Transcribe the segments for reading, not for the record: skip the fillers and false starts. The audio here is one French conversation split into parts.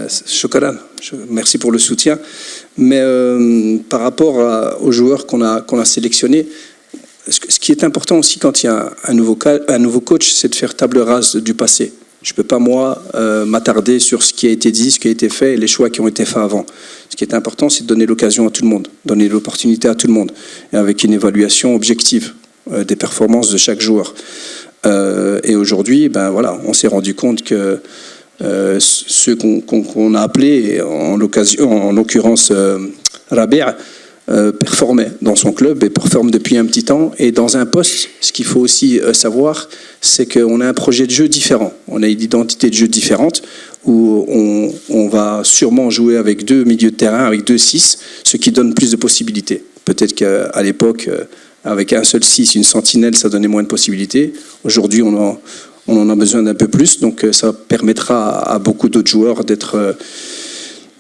Shukran, merci pour le soutien. Mais par rapport aux joueurs qu'on a sélectionnés, ce qui est important aussi quand il y a un nouveau coach, c'est de faire table rase du passé. Je ne peux pas, moi, m'attarder sur ce qui a été dit, ce qui a été fait et les choix qui ont été faits avant. Ce qui est important, c'est de donner l'occasion à tout le monde, donner l'opportunité à tout le monde, et avec une évaluation objective des performances de chaque joueur. Et aujourd'hui, ben voilà, on s'est rendu compte que ceux qu'on a appelés, en l'occurrence Rabi', performait dans son club et performe depuis un petit temps. Et dans un poste, ce qu'il faut aussi savoir, c'est qu'on a un projet de jeu différent. On a une identité de jeu différente où on va sûrement jouer avec 2 milieux de terrain, avec 2 6, ce qui donne plus de possibilités. Peut-être qu'à l'époque, avec un seul 6, une sentinelle, ça donnait moins de possibilités. Aujourd'hui, on en a besoin d'un peu plus, donc ça permettra à beaucoup d'autres joueurs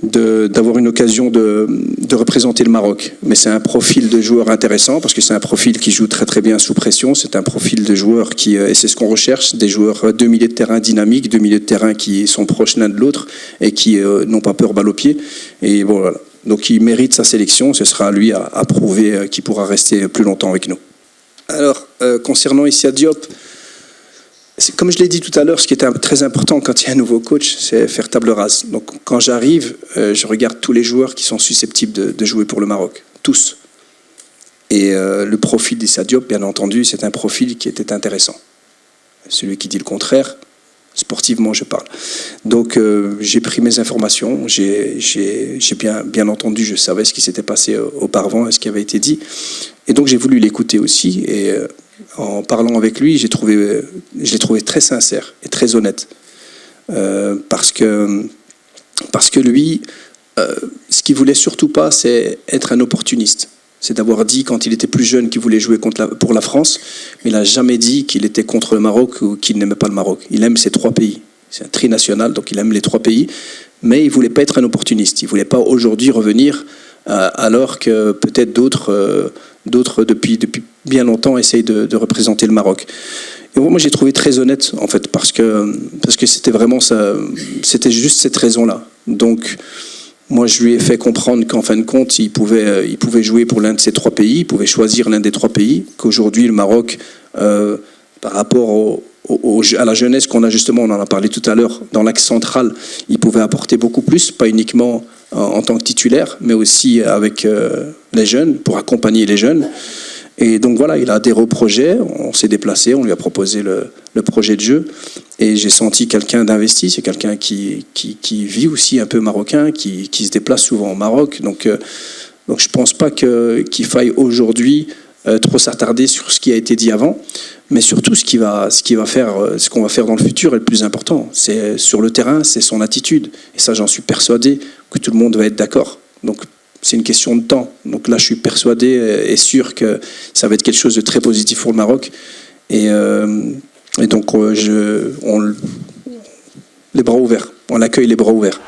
d'avoir une occasion de représenter le Maroc. Mais c'est un profil de joueur intéressant parce que c'est un profil qui joue très très bien sous pression. C'est un profil de joueur et c'est ce qu'on recherche, des joueurs 2 milieux de terrain dynamiques, 2 milieux de terrain qui sont proches l'un de l'autre et qui n'ont pas peur balle au pied. Et bon, voilà. Donc il mérite sa sélection, ce sera à lui à prouver qu'il pourra rester plus longtemps avec nous. Alors, concernant Issa Diop, comme je l'ai dit tout à l'heure, ce qui est très important quand il y a un nouveau coach, c'est faire table rase. Donc quand j'arrive, je regarde tous les joueurs qui sont susceptibles de jouer pour le Maroc, tous. Et le profil d'Issa Diop, bien entendu, c'est un profil qui était intéressant. Celui qui dit le contraire, sportivement je parle. Donc j'ai pris mes informations, j'ai bien entendu, je savais ce qui s'était passé auparavant et ce qui avait été dit. Et donc j'ai voulu l'écouter aussi et en parlant avec lui, je l'ai trouvé très sincère et très honnête. Parce que lui, ce qu'il voulait surtout pas, c'est être un opportuniste. C'est d'avoir dit, quand il était plus jeune, qu'il voulait jouer pour la France, mais il n'a jamais dit qu'il était contre le Maroc ou qu'il n'aimait pas le Maroc. Il aime ces 3 pays. C'est un trinational, donc il aime les 3 pays. Mais il ne voulait pas être un opportuniste. Il ne voulait pas aujourd'hui revenir, alors que peut-être d'autres depuis bien longtemps essayent de représenter le Maroc. Et moi, j'ai trouvé très honnête, en fait, parce que c'était vraiment ça, c'était juste cette raison-là. Donc, moi, je lui ai fait comprendre qu'en fin de compte, il pouvait jouer pour l'un de ces 3 pays, il pouvait choisir l'un des 3 pays, qu'aujourd'hui, le Maroc, par rapport à la jeunesse qu'on a justement, on en a parlé tout à l'heure, dans l'axe central, il pouvait apporter beaucoup plus, pas uniquement en tant que titulaire, mais aussi avec les jeunes, pour accompagner les jeunes. Et donc voilà, il a adhéré au projet, on s'est déplacé, on lui a proposé le projet de jeu, et j'ai senti quelqu'un d'investi, c'est quelqu'un qui vit aussi un peu marocain, qui se déplace souvent au Maroc, donc je ne pense pas qu'il faille aujourd'hui trop s'attarder sur ce qui a été dit avant, mais surtout ce qu'on va faire dans le futur est le plus important. C'est sur le terrain, c'est son attitude, et ça j'en suis persuadé que tout le monde va être d'accord. Donc c'est une question de temps. Donc là, je suis persuadé et sûr que ça va être quelque chose de très positif pour le Maroc. Et donc, les bras ouverts. On l'accueille les bras ouverts.